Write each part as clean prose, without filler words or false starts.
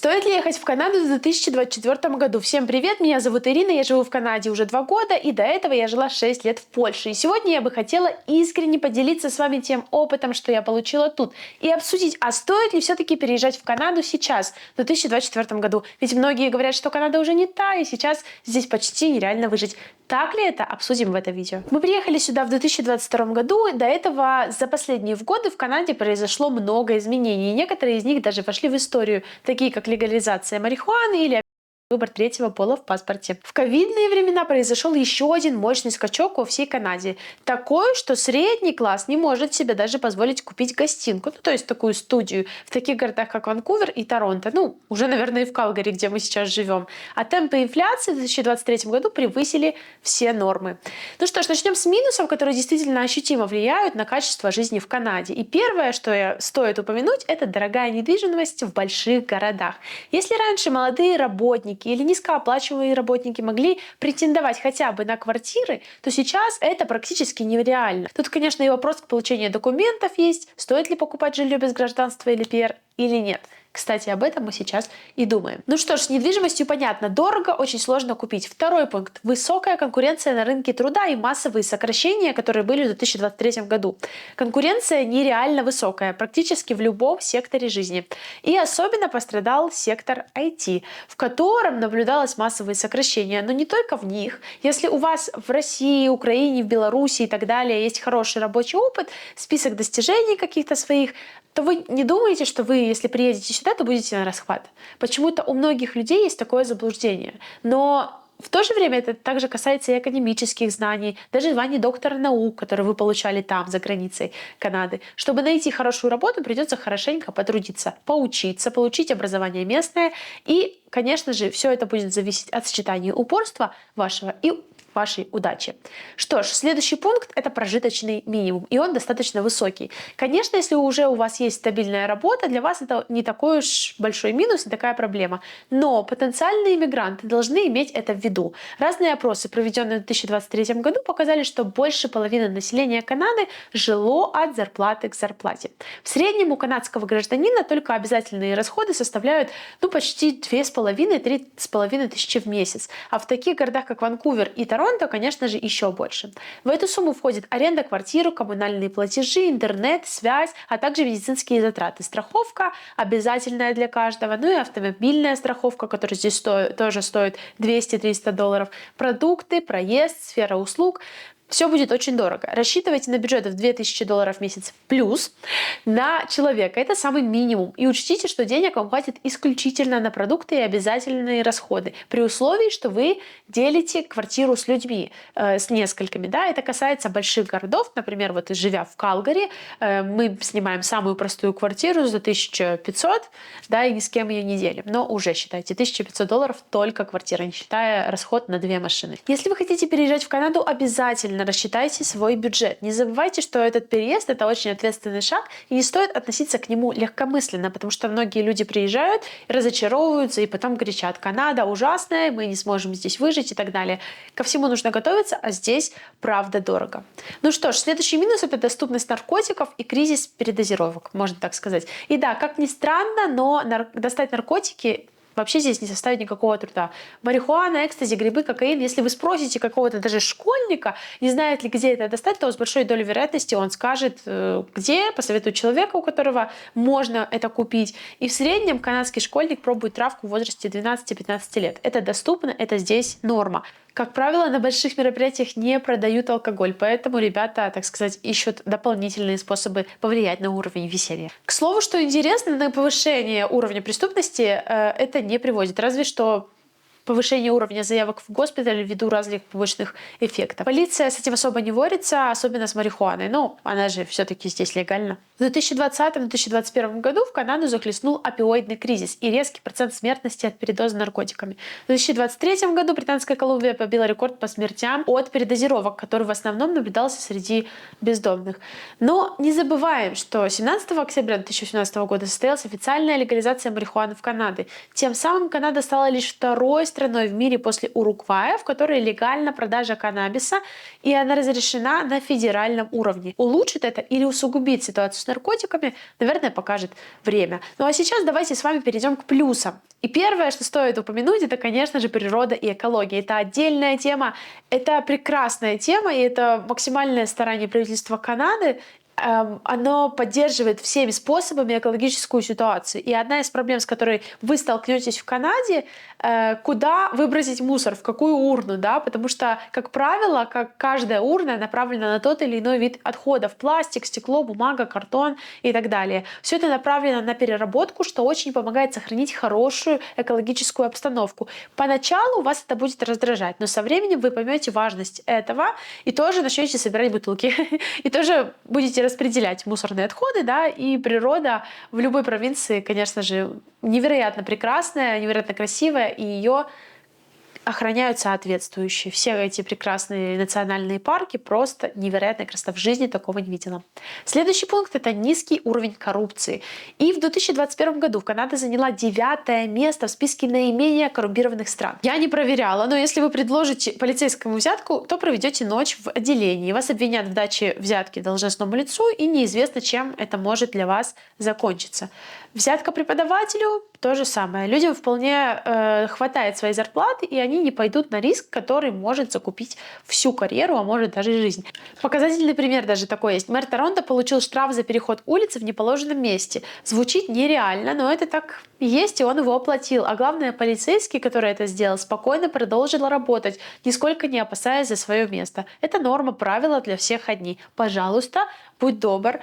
Стоит ли ехать в Канаду в 2024 году? Всем привет, меня зовут Ирина, я живу в Канаде уже 2 года, и до этого я жила 6 лет в Польше. И сегодня я бы хотела искренне поделиться с вами тем опытом, что я получила тут, и обсудить, а стоит ли все-таки переезжать в Канаду сейчас, в 2024 году. Ведь многие говорят, что Канада уже не та, и сейчас здесь почти нереально выжить. Так ли это? Обсудим в этом видео. Мы приехали сюда в 2022 году, и до этого за последние годы в Канаде произошло много изменений. Некоторые из них даже вошли в историю, такие как легализация марихуаны или выбор третьего пола в паспорте. В ковидные времена произошел еще один мощный скачок во всей Канаде. Такой, что средний класс не может себе даже позволить купить гостинку, то есть такую студию в таких городах, как Ванкувер и Торонто. Уже, наверное, и в Калгари, где мы сейчас живем. А темпы инфляции в 2023 году превысили все нормы. Ну что ж, начнем с минусов, которые действительно ощутимо влияют на качество жизни в Канаде. И первое, что стоит упомянуть, это дорогая недвижимость в больших городах. Если раньше молодые работники или низкооплачиваемые работники могли претендовать хотя бы на квартиры, то сейчас это практически нереально. Тут, конечно, и вопрос к получению документов есть, стоит ли покупать жилье без гражданства или ПР или нет. Кстати, об этом мы сейчас и думаем. Ну что ж, с недвижимостью понятно. Дорого, очень сложно купить. Второй пункт. Высокая конкуренция на рынке труда и массовые сокращения, которые были в 2023 году. Конкуренция нереально высокая, практически в любом секторе жизни. И особенно пострадал сектор IT, в котором наблюдалось массовые сокращения. Но не только в них. Если у вас в России, Украине, в Беларуси и так далее есть хороший рабочий опыт, список достижений каких-то своих, то вы не думаете, что вы, если приедете сюда, то будете на расхват. Почему-то у многих людей есть такое заблуждение. Но в то же время это также касается и академических знаний, даже званий доктора наук, которые вы получали там, за границей Канады. Чтобы найти хорошую работу, придется хорошенько потрудиться, поучиться, получить образование местное. И, конечно же, все это будет зависеть от сочетания упорства вашего и вашей удачи. Что ж, следующий пункт – это прожиточный минимум, и он достаточно высокий. Конечно, если уже у вас есть стабильная работа, для вас это не такой уж большой минус и такая проблема. Но потенциальные иммигранты должны иметь это в виду. Разные опросы, проведенные в 2023 году, показали, что больше половины населения Канады жило от зарплаты к зарплате. В среднем у канадского гражданина только обязательные расходы составляют почти 2,5-3,5 тысячи в месяц. А в таких городах, как Ванкувер и Торонто, конечно же, еще больше. В эту сумму входит аренда квартиры, коммунальные платежи, интернет, связь, а также медицинские затраты. Страховка обязательная для каждого, и автомобильная страховка, которая здесь тоже стоит $200-300. Продукты, проезд, сфера услуг. Все будет очень дорого. Рассчитывайте на бюджет в $2000 в месяц плюс на человека. Это самый минимум. И учтите, что денег вам хватит исключительно на продукты и обязательные расходы. При условии, что вы делите квартиру с людьми, с несколькими. Да? Это касается больших городов. Например, живя в Калгари, мы снимаем самую простую квартиру за $1500, да, и ни с кем ее не делим. Но уже считайте, $1500 только квартира, не считая расход на 2 машины. Если вы хотите переезжать в Канаду, обязательно рассчитайте свой бюджет. Не забывайте, что этот переезд – это очень ответственный шаг, и не стоит относиться к нему легкомысленно, потому что многие люди приезжают, разочаровываются и потом кричат: «Канада ужасная, мы не сможем здесь выжить» и так далее. Ко всему нужно готовиться, а здесь правда дорого. Ну что ж, следующий минус – это доступность наркотиков и кризис передозировок, можно так сказать. И да, как ни странно, но достать наркотики вообще здесь не составит никакого труда. Марихуана, экстази, грибы, кокаин. Если вы спросите какого-то даже школьника, не знает ли, где это достать, то с большой долей вероятности он скажет, где, посоветует человека, у которого можно это купить. И в среднем канадский школьник пробует травку в возрасте 12-15 лет. Это доступно, это здесь норма. Как правило, на больших мероприятиях не продают алкоголь, поэтому ребята, так сказать, ищут дополнительные способы повлиять на уровень веселья. К слову, что интересно, на повышение уровня преступности это не приводит, разве что повышение уровня заявок в госпиталь ввиду разных побочных эффектов. Полиция с этим особо не борется, особенно с марихуаной. Она же все-таки здесь легальна. В 2020-2021 году в Канаду захлестнул опиоидный кризис и резкий процент смертности от передоза наркотиками. В 2023 году Британская Колумбия побила рекорд по смертям от передозировок, который в основном наблюдался среди бездомных. Но не забываем, что 17 октября 2018 года состоялась официальная легализация марихуаны в Канаде. Тем самым Канада стала лишь второй страной в мире после Уругвая, в которой легальна продажа каннабиса, и она разрешена на федеральном уровне. Улучшит это или усугубит ситуацию с наркотиками, наверное, покажет время. Ну а сейчас давайте с вами перейдем к плюсам. И первое, что стоит упомянуть, это, конечно же, природа и экология. Это отдельная тема, это прекрасная тема, и это максимальное старание правительства Канады. Оно поддерживает всеми способами экологическую ситуацию. И одна из проблем, с которой вы столкнетесь в Канаде, куда выбросить мусор, в какую урну, да, потому что, как правило, как каждая урна направлена на тот или иной вид отходов: пластик, стекло, бумага, картон и так далее. Все это направлено на переработку, что очень помогает сохранить хорошую экологическую обстановку. Поначалу вас это будет раздражать, но со временем вы поймете важность этого и тоже начнете собирать бутылки, и тоже будете распределять мусорные отходы, да, и природа в любой провинции, конечно же, невероятно прекрасная, невероятно красивая, и ее охраняют соответствующие. Все эти прекрасные национальные парки просто невероятная красота. В жизни такого не видела. Следующий пункт — это низкий уровень коррупции. И в 2021 году Канада заняла 9 место в списке наименее коррумпированных стран. Я не проверяла, но если вы предложите полицейскому взятку, то проведете ночь в отделении. Вас обвинят в даче взятки должностному лицу, и неизвестно, чем это может для вас закончиться. Взятка преподавателю — то же самое. Людям вполне хватает своей зарплаты, и они не пойдут на риск, который может закупить всю карьеру, а может даже и жизнь. Показательный пример даже такой есть. Мэр Торонто получил штраф за переход улицы в неположенном месте. Звучит нереально, но это так и есть, и он его оплатил. А главное, полицейский, который это сделал, спокойно продолжил работать, нисколько не опасаясь за свое место. Это норма, правила для всех одни. Пожалуйста, будь добр,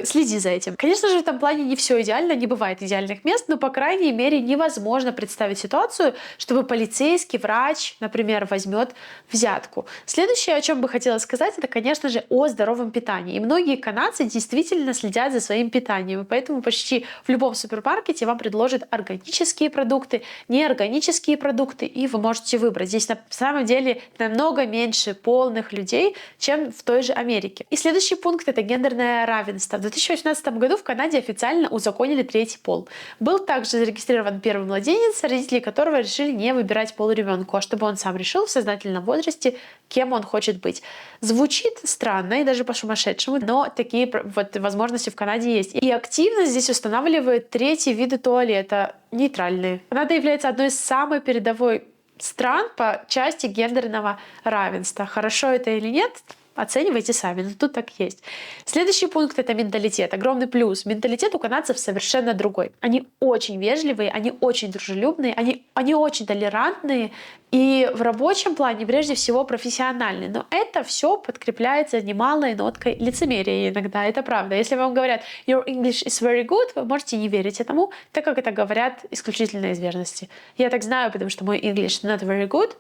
следи за этим. Конечно же, в этом плане не все идеально, не бывает идеальных мест, но, по крайней мере, невозможно представить ситуацию, чтобы полицейский, врач, например, возьмет взятку. Следующее, о чем бы хотела сказать, это, конечно же, о здоровом питании. И многие канадцы действительно следят за своим питанием, и поэтому почти в любом супермаркете вам предложат органические продукты, неорганические продукты, и вы можете выбрать. Здесь на самом деле намного меньше полных людей, чем в той же Америке. И следующий пункт — это гендерное равенство. В 2018 году в Канаде официально узаконили третий пол. Был также зарегистрирован первый младенец, родители которого решили не выбирать пол ребенку, а чтобы он сам решил в сознательном возрасте, кем он хочет быть. Звучит странно и даже по-сумасшедшему, но такие вот возможности в Канаде есть. И активно здесь устанавливают третьи виды туалета — нейтральные. Канада является одной из самой передовой стран по части гендерного равенства. Хорошо это или нет? Оценивайте сами, но тут так есть. Следующий пункт — это менталитет. Огромный плюс. Менталитет у канадцев совершенно другой. Они очень вежливые, они очень дружелюбные, они очень толерантные и в рабочем плане прежде всего профессиональные. Но это все подкрепляется немалой ноткой лицемерия иногда. Это правда. Если вам говорят «Your English is very good», вы можете не верить этому, так как это говорят исключительно из вежливости. Я так знаю, потому что мой English not very good,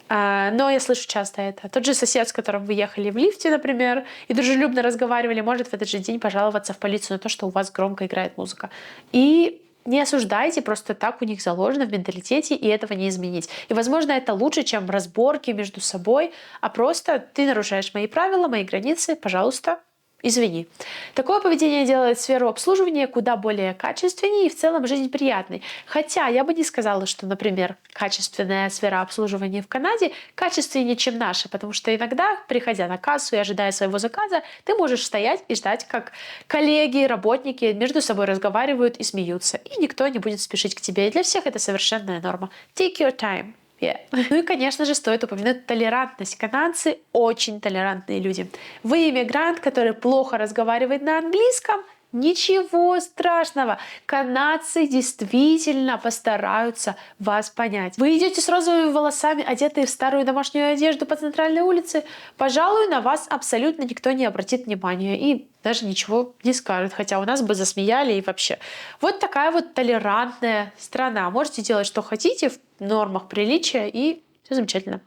но я слышу часто это. Тот же сосед, с которым вы ехали в лифте, например, и дружелюбно разговаривали, может в этот же день пожаловаться в полицию на то, что у вас громко играет музыка. И не осуждайте, просто так у них заложено в менталитете, и этого не изменить. И, возможно, это лучше, чем разборки между собой, а просто ты нарушаешь мои правила, мои границы, пожалуйста, извини. Такое поведение делает сферу обслуживания куда более качественнее и в целом жизнь приятной. Хотя я бы не сказала, что, например, качественная сфера обслуживания в Канаде качественнее, чем наша, потому что иногда, приходя на кассу и ожидая своего заказа, ты можешь стоять и ждать, как коллеги, работники между собой разговаривают и смеются, и никто не будет спешить к тебе. И для всех это совершенная норма. Take your time. Yeah. Ну и, конечно же, стоит упомянуть толерантность. Канадцы очень толерантные люди. Вы иммигрант, который плохо разговаривает на английском? Ничего страшного. Канадцы действительно постараются вас понять. Вы идете с розовыми волосами, одетые в старую домашнюю одежду по центральной улице? Пожалуй, на вас абсолютно никто не обратит внимания и даже ничего не скажет, хотя у нас бы засмеяли и вообще. Вот такая вот толерантная страна. Можете делать, что хотите в нормах приличия, и все замечательно.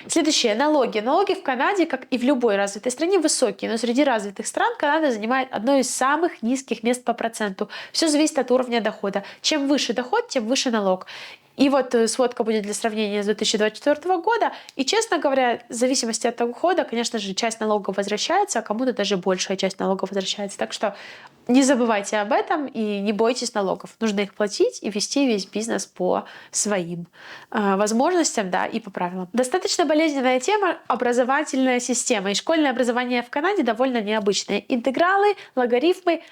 Следующее — налоги. Налоги в Канаде, как и в любой развитой стране, высокие, но среди развитых стран Канада занимает одно из самых низких мест по проценту. Все зависит от уровня дохода. Чем выше доход, тем выше налог. И вот сводка будет для сравнения с 2024 года. И, честно говоря, в зависимости от того года, конечно же, часть налогов возвращается, а кому-то даже большая часть налогов возвращается. Так что не забывайте об этом и не бойтесь налогов. Нужно их платить и вести весь бизнес по своим возможностям, да, и по правилам. Достаточно болезненная тема — образовательная система. И школьное образование в Канаде довольно необычное. Интегралы, логарифмы,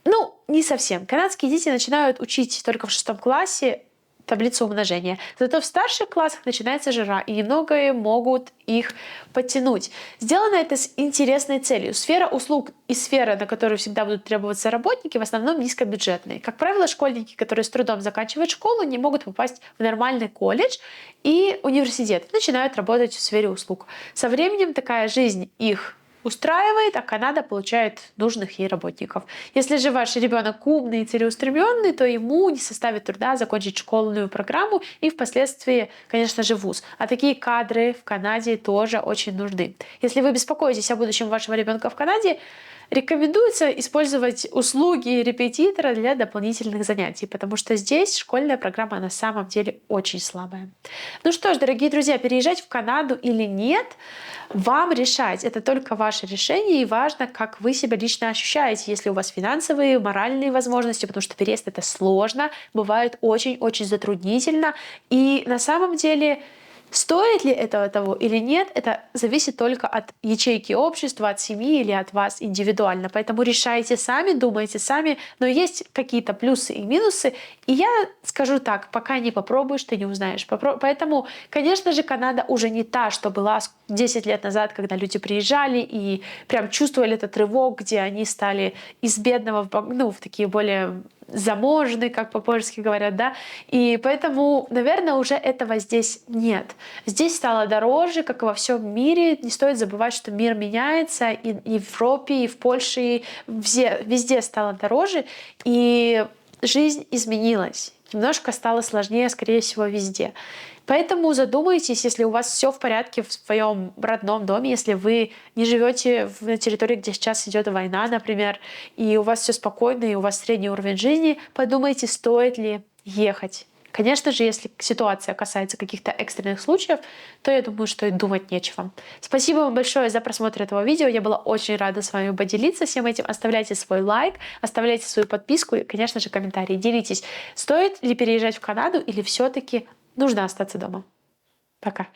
ну, не совсем. Канадские дети начинают учить только в 6 классе таблицу умножения. Зато в старших классах начинается жара, и немногое могут их подтянуть. Сделано это с интересной целью. Сфера услуг и сфера, на которую всегда будут требоваться работники, в основном низкобюджетные. Как правило, школьники, которые с трудом заканчивают школу, не могут попасть в нормальный колледж и университет, начинают работать в сфере услуг. Со временем такая жизнь их устраивает, а Канада получает нужных ей работников. Если же ваш ребенок умный и целеустремленный, то ему не составит труда закончить школьную программу и впоследствии, конечно же, вуз. А такие кадры в Канаде тоже очень нужны. Если вы беспокоитесь о будущем вашего ребенка в Канаде, рекомендуется использовать услуги репетитора для дополнительных занятий, потому что здесь школьная программа на самом деле очень слабая. Ну что ж, дорогие друзья, переезжать в Канаду или нет, вам решать. Это только ваше решение, и важно, как вы себя лично ощущаете, если у вас финансовые, моральные возможности, потому что переезд — это сложно, бывает очень-очень затруднительно. И на самом деле стоит ли этого того или нет, это зависит только от ячейки общества, от семьи или от вас индивидуально. Поэтому решайте сами, думайте сами. Но есть какие-то плюсы и минусы. И я скажу так, пока не попробуешь, ты не узнаешь. Поэтому, конечно же, Канада уже не та, что была 10 лет назад, когда люди приезжали и прям чувствовали этот рывок, где они стали из бедного в такие более заможные, как по-польски говорят, да, и поэтому, наверное, уже этого здесь нет. Здесь стало дороже, как и во всем мире. Не стоит забывать, что мир меняется, и в Европе, и в Польше, и везде стало дороже, и жизнь изменилась. Немножко стало сложнее, скорее всего, везде. Поэтому задумайтесь, если у вас все в порядке в своем родном доме, если вы не живете на территории, где сейчас идет война, например, и у вас все спокойно, и у вас средний уровень жизни, подумайте, стоит ли ехать. Конечно же, если ситуация касается каких-то экстренных случаев, то я думаю, что и думать нечего. Спасибо вам большое за просмотр этого видео. Я была очень рада с вами поделиться всем этим. Оставляйте свой лайк, оставляйте свою подписку и, конечно же, комментарии. Делитесь, стоит ли переезжать в Канаду или все-таки нужно остаться дома. Пока.